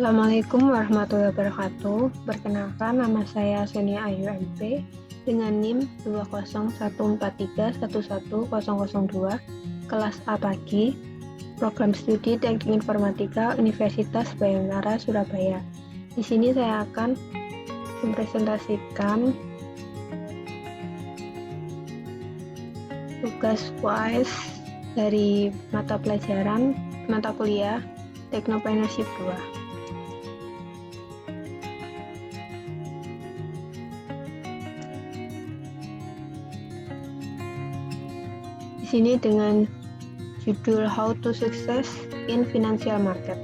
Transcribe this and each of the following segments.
Assalamualaikum warahmatullahi wabarakatuh. Perkenalkan, nama saya Sonia Ayu MP dengan NIM 20143111002, kelas A pagi, program studi Teknik Informatika Universitas Bayangkara Surabaya. Di sini saya akan mempresentasikan tugas UAS dari mata kuliah Technopreneurship 2. Di sini dengan judul How to Success in Financial Market.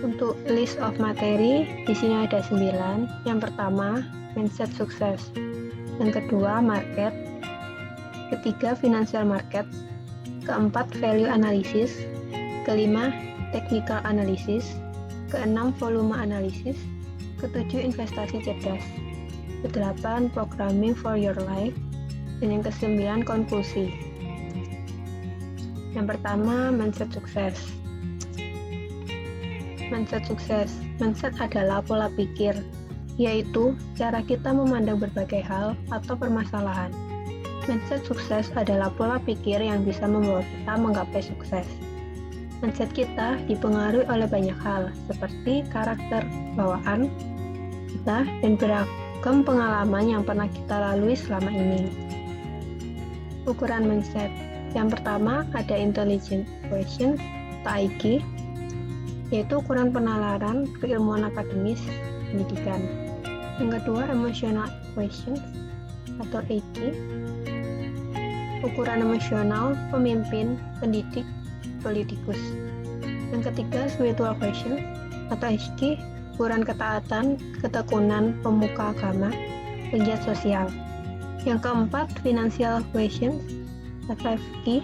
Untuk list of materi, di sini ada 9. Yang pertama, mindset sukses. Yang kedua, market. Ketiga, financial market. Keempat, value analysis. Kelima, technical analysis. Keenam, volume analysis. Ketujuh, investasi cerdas. Kedelapan, programming for your life. Dan yang kesembilan, konklusi. Yang pertama, mindset sukses. Mindset sukses. Mindset adalah pola pikir, yaitu cara kita memandang berbagai hal atau permasalahan. Mindset sukses adalah pola pikir yang bisa membawa kita menggapai sukses. Mindset kita dipengaruhi oleh banyak hal, seperti karakter bawaan kita dan beragam pengalaman yang pernah kita lalui selama ini. Ukuran mindset. Yang pertama ada intelligent quotient atau IQ, yaitu ukuran penalaran keilmuan akademis pendidikan. Yang kedua emotional quotient atau EQ, ukuran emosional pemimpin, pendidik, politikus. Yang ketiga spiritual quotient atau SQ, ukuran ketaatan, ketekunan pemuka agama, pegiat sosial. Yang keempat, financial quotient atau FQ,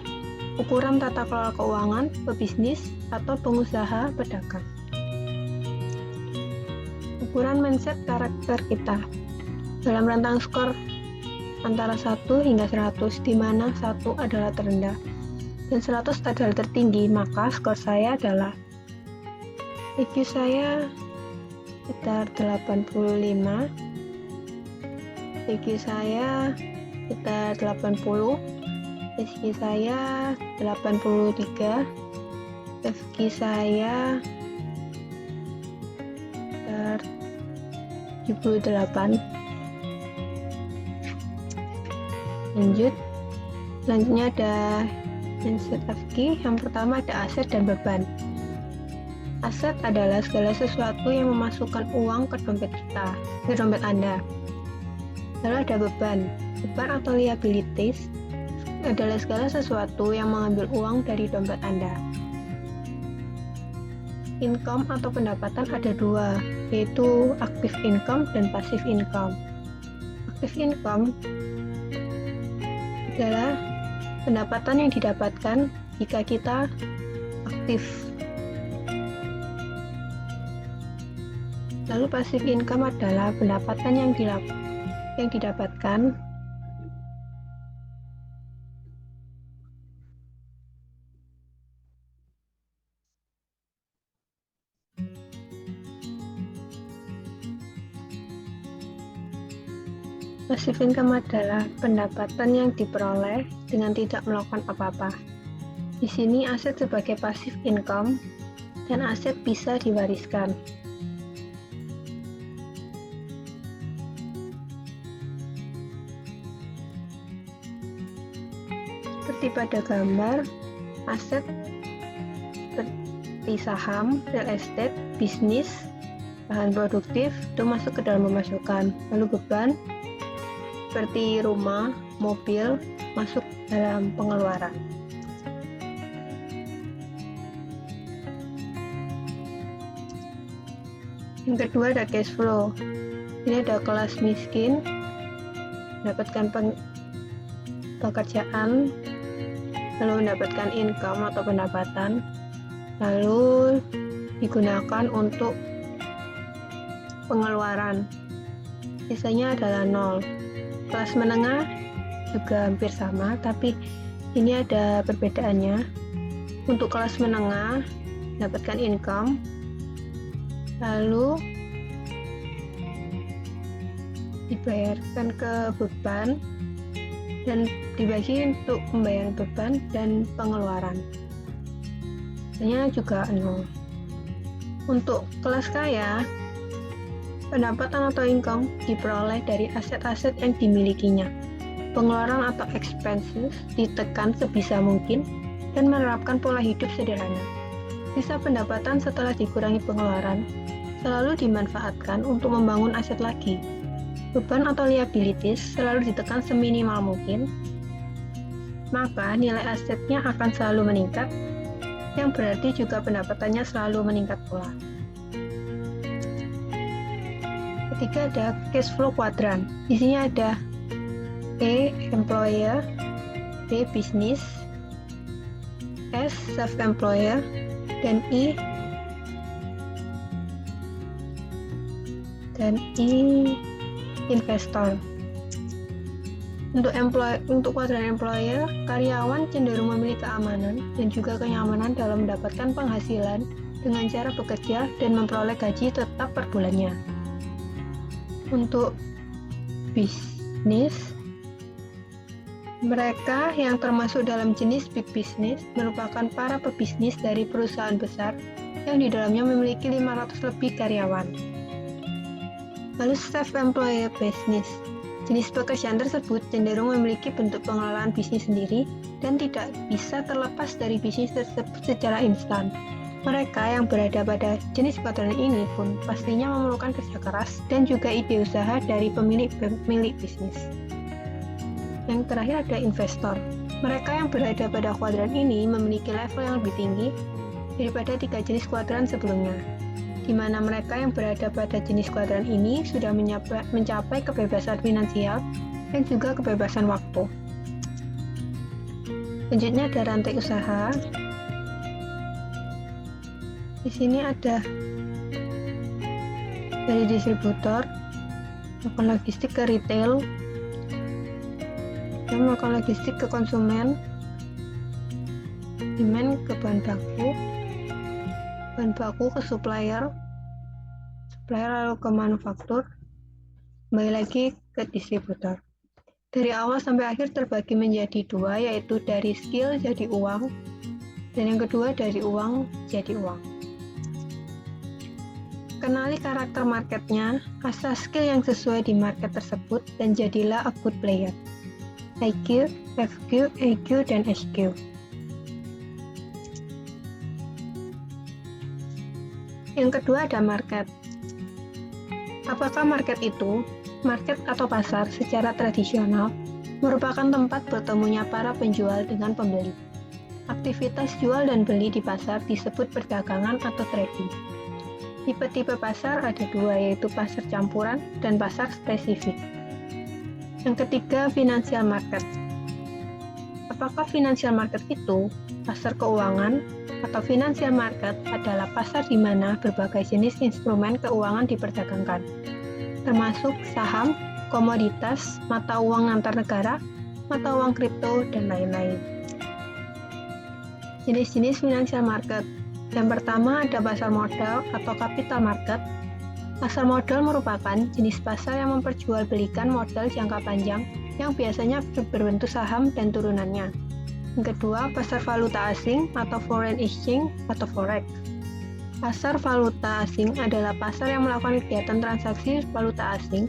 ukuran tata kelola keuangan, pebisnis atau pengusaha pedagang. Ukuran mindset karakter kita dalam rentang skor antara 1 hingga 100, di mana 1 adalah terendah dan 100 adalah tertinggi, maka skor saya adalah IQ saya sekitar 85, IQ saya sekitar 80, SQ saya 83, FQ saya sekitar 78. Selanjutnya ada mindset FQ. Yang pertama ada aset dan beban. Aset adalah segala sesuatu yang memasukkan uang ke dompet kita, ke dompet Anda. Lalu ada beban. Beban atau liabilities adalah segala sesuatu yang mengambil uang dari dompet Anda. Income atau pendapatan ada 2, yaitu active income dan passive income. Active income adalah pendapatan yang didapatkan jika kita aktif. Lalu passive income adalah pendapatan yang didapatkan passive income adalah pendapatan yang diperoleh dengan tidak melakukan apa-apa. Di sini aset sebagai passive income dan aset bisa diwariskan. Seperti pada gambar, aset seperti saham, real estate, bisnis, bahan produktif itu masuk ke dalam pemasukan. Lalu beban seperti rumah, mobil masuk dalam pengeluaran. Yang kedua ada cash flow. Ini ada kelas miskin, mendapatkan pekerjaan, lalu mendapatkan income atau pendapatan, lalu digunakan untuk pengeluaran. Sisanya adalah 0. Kelas menengah juga hampir sama, tapi ini ada perbedaannya. Untuk kelas menengah, dapatkan income, lalu dibayarkan ke beban dan dibagi untuk pembayaran beban dan pengeluaran. Hasilnya juga 0. Untuk kelas kaya, pendapatan atau income diperoleh dari aset-aset yang dimilikinya. Pengeluaran atau expenses ditekan sebisa mungkin dan menerapkan pola hidup sederhana. Sisa pendapatan setelah dikurangi pengeluaran selalu dimanfaatkan untuk membangun aset lagi. Beban atau liabilities selalu ditekan seminimal mungkin, maka nilai asetnya akan selalu meningkat, yang berarti juga pendapatannya selalu meningkat pula. Ketiga ada cash flow quadrant. Di sini ada E, employer, B, business, S, self-employer, dan I investor. Untuk kuadran employer, karyawan cenderung memiliki keamanan dan juga kenyamanan dalam mendapatkan penghasilan dengan cara bekerja dan memperoleh gaji tetap per bulannya. Untuk bisnis, mereka yang termasuk dalam jenis big business merupakan para pebisnis dari perusahaan besar yang di dalamnya memiliki 500 lebih karyawan. Lalu self-employed business. Jenis pekerjaan tersebut cenderung memiliki bentuk pengelolaan bisnis sendiri dan tidak bisa terlepas dari bisnis tersebut secara instan. Mereka yang berada pada jenis kuadran ini pun pastinya memerlukan kerja keras dan juga ide usaha dari pemilik bisnis. Yang terakhir ada investor. Mereka yang berada pada kuadran ini memiliki level yang lebih tinggi daripada 3 jenis kuadran sebelumnya, di mana mereka yang berada pada jenis kuadran ini sudah mencapai kebebasan finansial dan juga kebebasan waktu. Selanjutnya ada rantai usaha. Di sini ada dari distributor, melakukan logistik ke retail, dan melakukan logistik ke konsumen, demand ke bahan baku ke supplier lalu ke manufaktur, kembali lagi ke distributor. Dari awal sampai akhir terbagi menjadi 2, yaitu dari skill jadi uang, dan yang kedua dari uang jadi uang. Kenali karakter marketnya, asah skill yang sesuai di market tersebut, dan jadilah a good player. IQ, FQ, EQ, dan SQ. Yang kedua ada market. Apakah market itu? Market atau pasar secara tradisional merupakan tempat bertemunya para penjual dengan pembeli. Aktivitas jual dan beli di pasar disebut perdagangan atau trading. Tipe-tipe pasar ada 2, yaitu pasar campuran dan pasar spesifik. Yang ketiga, financial market. Apakah financial market itu? Pasar keuangan atau financial market adalah pasar di mana berbagai jenis instrumen keuangan diperdagangkan, termasuk saham, komoditas, mata uang antar negara, mata uang kripto, dan lain-lain. Jenis-jenis financial market. Yang pertama ada pasar modal atau capital market. Pasar modal merupakan jenis pasar yang memperjualbelikan modal jangka panjang yang biasanya berbentuk saham dan turunannya. Yang kedua, pasar valuta asing atau foreign exchange atau forex. Pasar valuta asing adalah pasar yang melakukan kegiatan transaksi valuta asing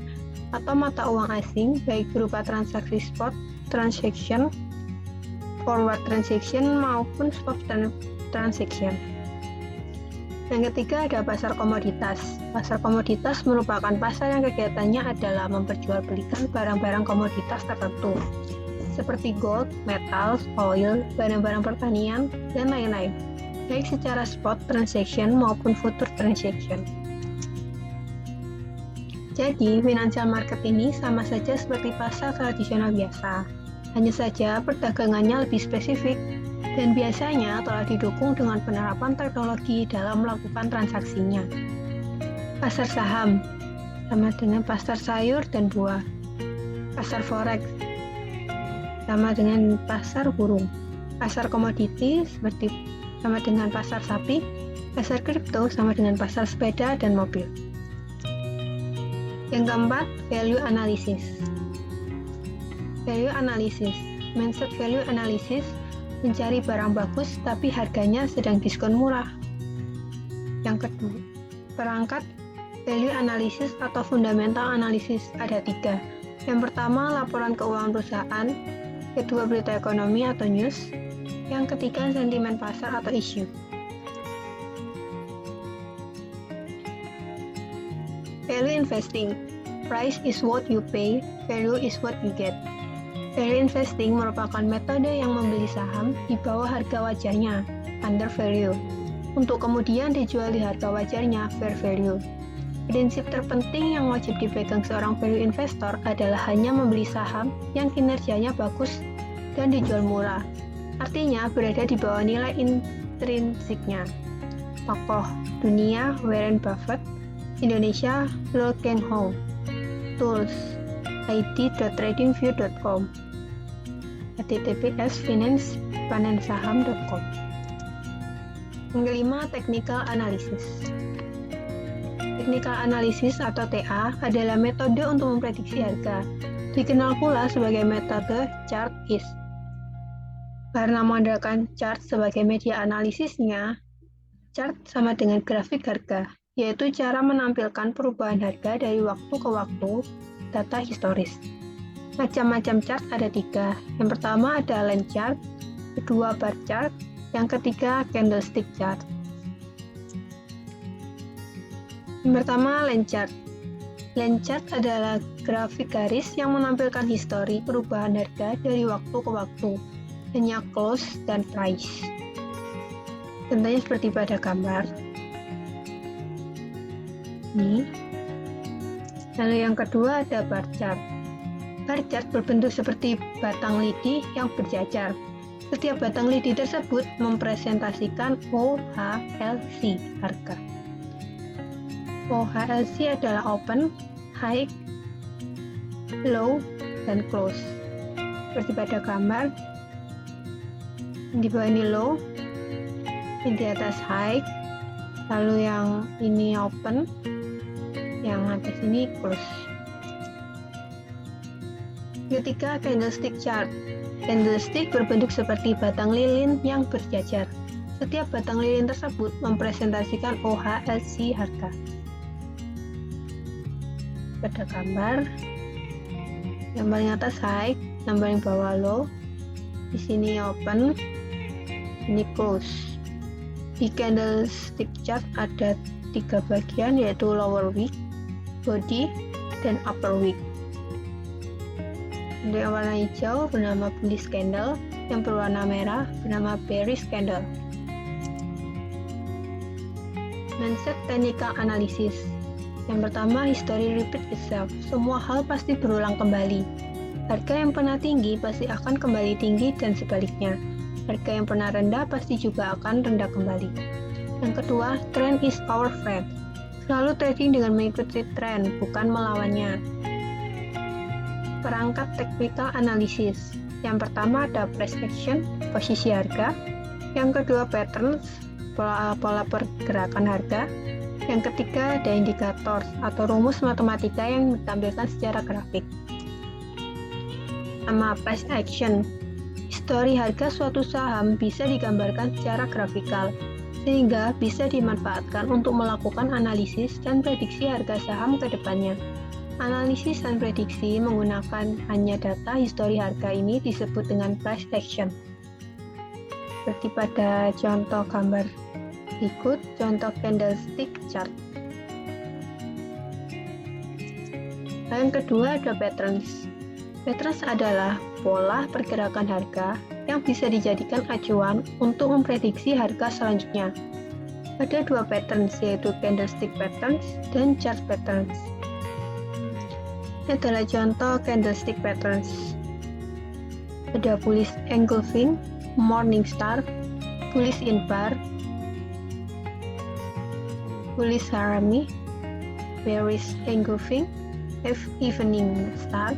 atau mata uang asing, baik berupa transaksi spot transaction, forward transaction, maupun swap transaction. Yang ketiga ada pasar komoditas. Pasar komoditas merupakan pasar yang kegiatannya adalah memperjualbelikan barang-barang komoditas tertentu, seperti gold, metal, oil, barang-barang pertanian, dan lain-lain, baik secara spot transaction maupun future transaction. Jadi, financial market ini sama saja seperti pasar tradisional biasa, hanya saja perdagangannya lebih spesifik dan biasanya telah didukung dengan penerapan teknologi dalam melakukan transaksinya. Pasar saham sama dengan pasar sayur dan buah. Pasar forex sama dengan pasar burung. Pasar komoditi seperti sama dengan pasar sapi, pasar kripto sama dengan pasar sepeda dan mobil. Yang keempat, value analysis. Value analysis, mindset value analysis, mencari barang bagus tapi harganya sedang diskon murah. Yang kedua, perangkat value analysis atau fundamental analysis ada 3. Yang pertama, laporan keuangan perusahaan. Kedua, berita ekonomi atau news. Yang ketiga, sentimen pasar atau isu. Value investing. Price is what you pay, value is what you get. Value investing merupakan metode yang membeli saham di bawah harga wajarnya, under value, untuk kemudian dijual di harga wajarnya, fair value. Prinsip terpenting yang wajib dipegang seorang value investor adalah hanya membeli saham yang kinerjanya bagus dan dijual murah, artinya berada di bawah nilai intrinsiknya. Tokoh dunia Warren Buffett, Indonesia Lo Keng Hong. Tools id.tradingview.com, https://finansaham.com. Yang kelima, technical analysis. Technical analysis atau TA adalah metode untuk memprediksi harga. Dikenal pula sebagai metode chart-is. Karena mengandalkan chart sebagai media analisisnya, chart sama dengan grafik harga, yaitu cara menampilkan perubahan harga dari waktu ke waktu, data historis. Macam-macam chart ada 3. Yang pertama ada line chart, kedua bar chart, yang ketiga candlestick chart. Yang pertama line chart. Line chart adalah grafik garis yang menampilkan histori perubahan harga dari waktu ke waktu, hanya close dan price. Contohnya seperti pada gambar. Ini. Lalu yang kedua ada bar chart. Bar chart berbentuk seperti batang lidi yang berjajar. Setiap batang lidi tersebut mempresentasikan OHLC, harga. OHLC adalah open, high, low, dan close. Seperti pada gambar, yang di bawah ini low, yang di atas high, lalu yang ini open, yang atas ini close. Ketiga, candlestick chart. Candlestick berbentuk seperti batang lilin yang berjajar. Setiap batang lilin tersebut mempresentasikan OHLC harga. Pada gambar, yang paling atas high, yang paling bawah low, di sini open, ini close. Di candlestick chart ada 3 bagian, yaitu lower wick, body, dan upper wick. Untuk yang warna hijau bernama bullish candle, yang berwarna merah bernama bearish candle. Mindset technical analysis. Yang pertama, history repeat itself. Semua hal pasti berulang kembali. Harga yang pernah tinggi pasti akan kembali tinggi dan sebaliknya. Harga yang pernah rendah pasti juga akan rendah kembali. Yang kedua, trend is our friend. Selalu trading dengan mengikuti tren, bukan melawannya. Perangkat technical analysis. Yang pertama ada price action, posisi harga. Yang kedua patterns, pola pergerakan harga. Yang ketiga ada indikator atau rumus matematika yang ditampilkan secara grafik. Sama price action. Histori harga suatu saham bisa digambarkan secara grafikal, sehingga bisa dimanfaatkan untuk melakukan analisis dan prediksi harga saham ke depannya. Analisis dan prediksi menggunakan hanya data histori harga ini disebut dengan price action. Seperti pada contoh gambar berikut, contoh candlestick chart. Yang kedua ada patterns. Patterns adalah pola pergerakan harga yang bisa dijadikan acuan untuk memprediksi harga selanjutnya. Ada 2 patterns, yaitu candlestick patterns dan chart patterns. Ini adalah contoh candlestick patterns. Ada bullish engulfing, morning star, bullish in bar, bullish harami, bearish engulfing, evening star,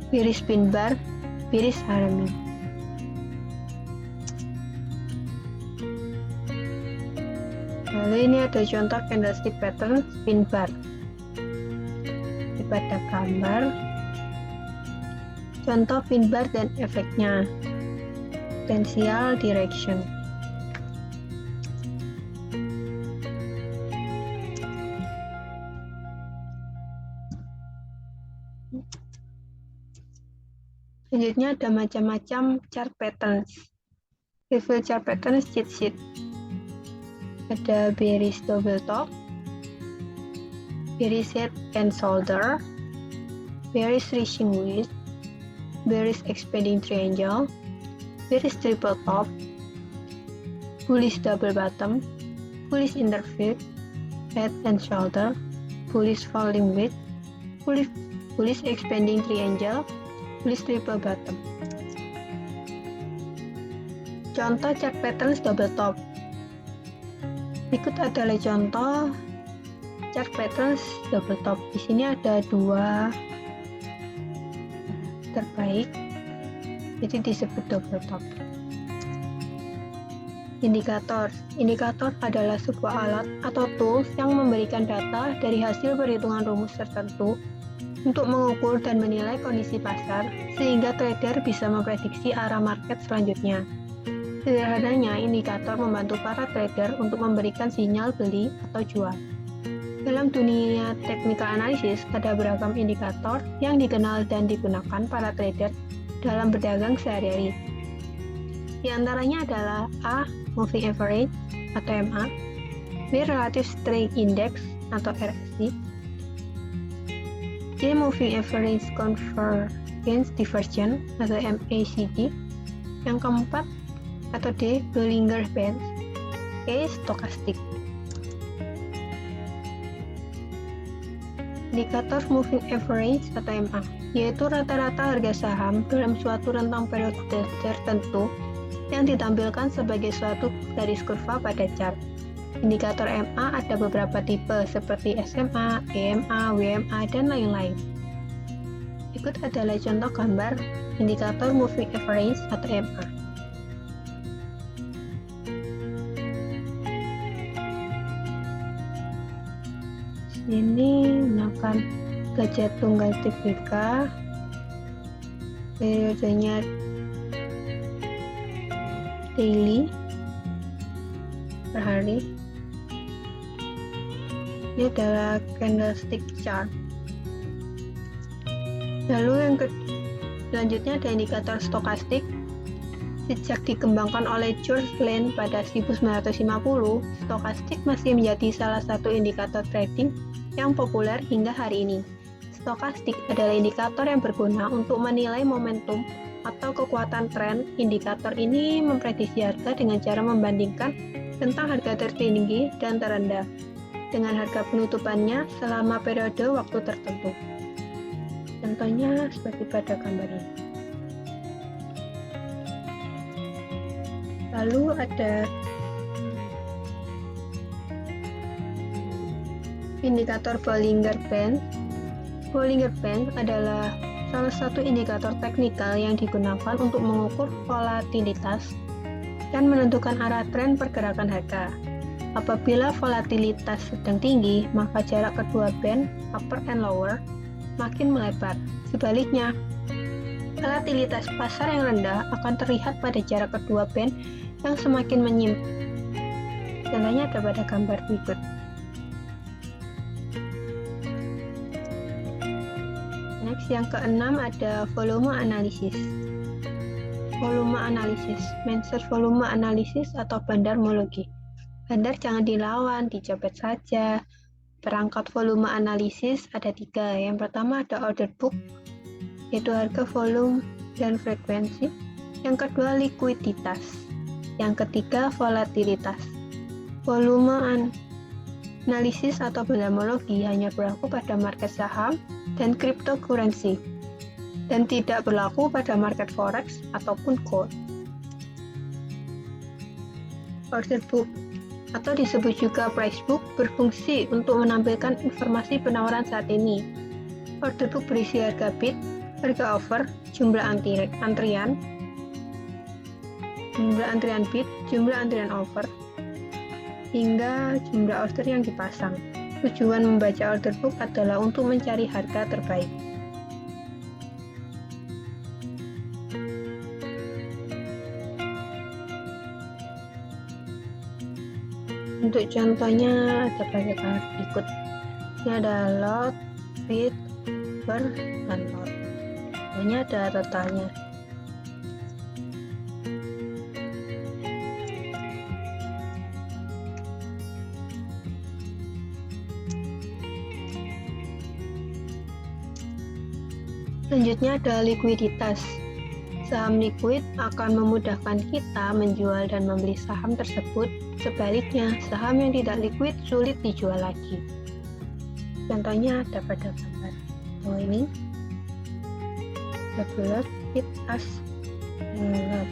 bearish pin bar, bearish harami. Lalu ini ada contoh candlestick pattern spin bar. Pada gambar contoh pin bar dan efeknya. Potential direction. Selanjutnya ada macam-macam chart patterns. Review chart patterns cheat sheet. Ada bearish double top, bearish head and shoulder, bearish reaching width, bearish expanding triangle, bearish triple top, bullish double bottom, bullish interview, head and shoulder, bullish falling width, bullish expanding triangle, bullish triple bottom. Contoh chart patterns double top. Berikut adalah contoh chart patterns double top. Di sini ada dua terbaik, jadi disebut double top. Indikator. Indikator adalah sebuah alat atau tools yang memberikan data dari hasil perhitungan rumus tertentu untuk mengukur dan menilai kondisi pasar, sehingga trader bisa memprediksi arah market selanjutnya. Sederhananya, indikator membantu para trader untuk memberikan sinyal beli atau jual. Dalam dunia technical analysis, ada beragam indikator yang dikenal dan digunakan para trader dalam berdagang sehari-hari. Di antaranya adalah A. Moving Average atau MA, B. Relative Strength Index atau RSI, C. Moving Average Convergence Divergence atau MACD, yang keempat atau D. Bollinger Bands, E. Stochastic. Indikator Moving Average atau MA, yaitu rata-rata harga saham dalam suatu rentang periode tertentu yang ditampilkan sebagai suatu garis kurva pada chart. Indikator MA ada beberapa tipe seperti SMA, EMA, WMA, dan lain-lain. Berikut adalah contoh gambar indikator Moving Average atau MA. Ini menggunakan gajah tunggal TBK, periodenya daily per hari. Ini adalah candlestick chart. Lalu yang selanjutnya ada indikator stokastik. Sejak dikembangkan oleh George Lane pada 1950, stokastik masih menjadi salah satu indikator trading yang populer hingga hari ini. Stokastik adalah indikator yang berguna untuk menilai momentum atau kekuatan tren. Indikator ini memprediksi harga dengan cara membandingkan tentang harga tertinggi dan terendah dengan harga penutupannya selama periode waktu tertentu. Contohnya seperti pada gambar ini. Lalu ada indikator Bollinger Band. Bollinger Band adalah salah satu indikator teknikal yang digunakan untuk mengukur volatilitas dan menentukan arah tren pergerakan harga. Apabila volatilitas sedang tinggi, maka jarak kedua band, upper and lower, makin melebar. Sebaliknya, volatilitas pasar yang rendah akan terlihat pada jarak kedua band yang semakin menyimpang. Contohnya ada pada gambar berikut. Next, yang keenam ada volume analisis. Volume analisis, mindset volume analisis atau bandarmologi. Bandar jangan dilawan, dicopet saja. Perangkat volume analisis ada 3. Yang pertama ada order book, yaitu harga, volume, dan frekuensi. Yang kedua likuiditas. Yang ketiga volatilitas. Volume analisis atau bandarmologi hanya berlaku pada market saham dan cryptocurrency, dan tidak berlaku pada market forex ataupun gold. Order book atau disebut juga price book berfungsi untuk menampilkan informasi penawaran saat ini. Order book berisi harga bid, harga offer, jumlah antrian bid, jumlah antrian offer. hingga jumlah order yang dipasang. Tujuan membaca order book adalah untuk mencari harga terbaik. Untuk contohnya ada berdasarkan berikut. Ini ada lot, bid, per, dan lot. Ini ada totalnya. Selanjutnya ada likuiditas. Saham liquid akan memudahkan kita menjual dan membeli saham tersebut. Sebaliknya, saham yang tidak liquid sulit dijual lagi. Contohnya ada pada gambar ini. Regular, bid, ask, lot.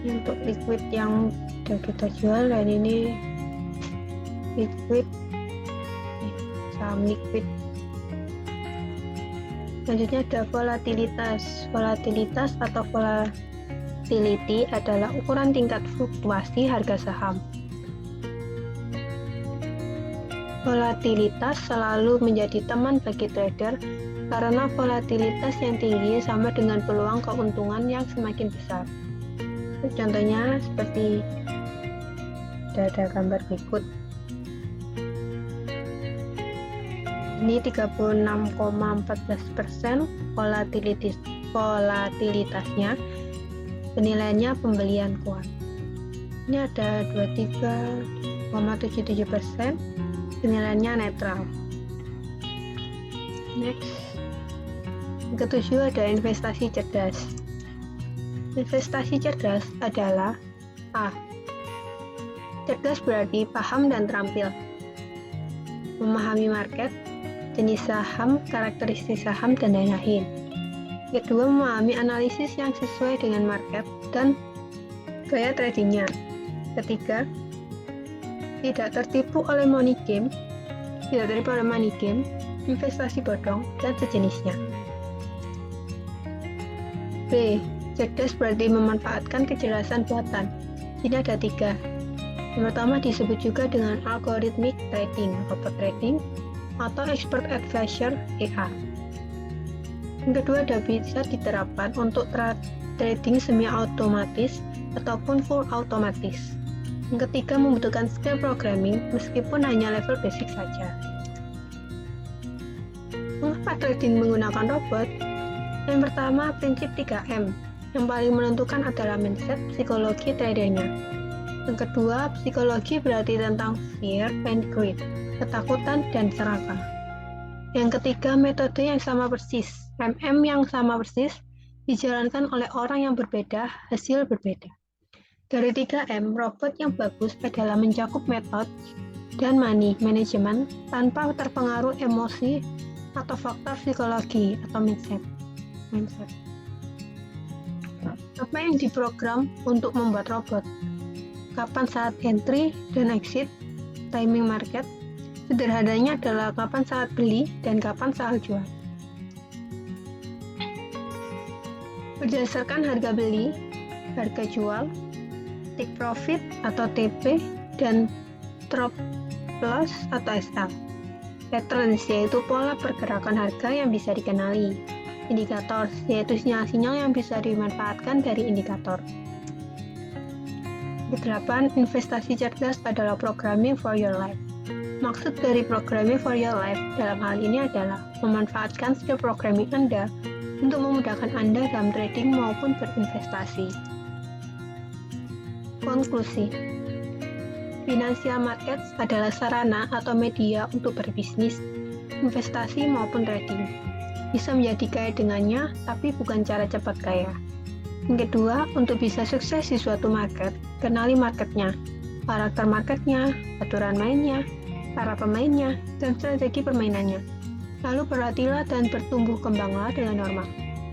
Untuk liquid yang sudah kita jual, dan ini liquid, saham liquid. Selanjutnya ada volatilitas. Volatilitas atau volatility adalah ukuran tingkat fluktuasi harga saham. Volatilitas selalu menjadi teman bagi trader karena volatilitas yang tinggi sama dengan peluang keuntungan yang semakin besar. Contohnya seperti ada gambar berikut. Ini 36,14% volatilitasnya, penilaiannya pembelian kuat. Ini ada 23,77%, penilaiannya netral. Next, yang ketujuh ada investasi cerdas. Investasi cerdas adalah A. Cerdas berarti paham dan terampil, memahami market, jenis saham, karakteristik saham, dan lain-lain. Kedua, memahami analisis yang sesuai dengan market dan gaya tradingnya. Ketiga, tidak tertipu oleh money game, investasi bodong, dan sejenisnya. B. Cerdas berarti memanfaatkan kejelasan buatan. Ini ada 3. Yang pertama disebut juga dengan algorithmic trading, robot trading, atau expert advisor EA. Yang kedua bisa diterapkan untuk trading semi otomatis ataupun full otomatis. Yang ketiga membutuhkan skill programming meskipun hanya level basic saja. Mengapa trading menggunakan robot? Yang pertama prinsip 3M. Yang paling menentukan adalah mindset, psikologi tradernya. Yang kedua, psikologi berarti tentang fear and greed, ketakutan dan serakah. Yang ketiga, metode yang sama persis, yang sama persis, dijalankan oleh orang yang berbeda, hasil berbeda. Dari 3M, robot yang bagus adalah mencakup metode dan money management tanpa terpengaruh emosi atau faktor psikologi atau mindset. Apa yang diprogram untuk membuat robot? Kapan saat entry dan exit, timing market, sederhananya adalah kapan saat beli dan kapan saat jual. Berdasarkan harga beli, harga jual, take profit atau TP, dan stop loss atau SL. Patterns yaitu pola pergerakan harga yang bisa dikenali. Indikator yaitu sinyal-sinyal yang bisa dimanfaatkan dari indikator. 8. Investasi cerdas adalah programming for your life. Maksud dari programming for your life dalam hal ini adalah memanfaatkan skill programming Anda untuk memudahkan Anda dalam trading maupun berinvestasi. Konklusi, financial markets adalah sarana atau media untuk berbisnis, investasi maupun trading. Bisa menjadi kaya dengannya, tapi bukan cara cepat kaya. Yang kedua, untuk bisa sukses di suatu market, kenali marketnya, karakter marketnya, aturan mainnya, para pemainnya, dan strategi permainannya. Lalu perhatilah dan bertumbuh kembanglah dengan normal,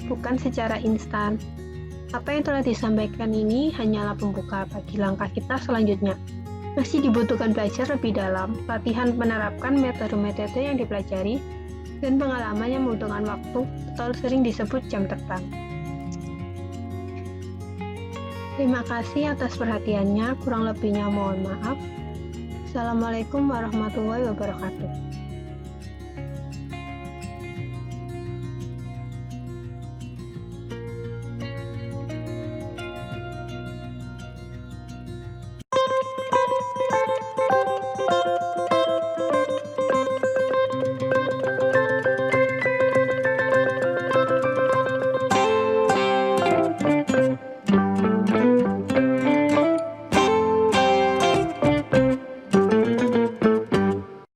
bukan secara instan. Apa yang telah disampaikan ini hanyalah pembuka bagi langkah kita selanjutnya. Masih dibutuhkan belajar lebih dalam, latihan menerapkan metode-metode yang dipelajari, dan pengalaman yang membutuhkan waktu atau sering disebut jam terbang. Terima kasih atas perhatiannya, kurang lebihnya mohon maaf. Assalamualaikum warahmatullahi wabarakatuh.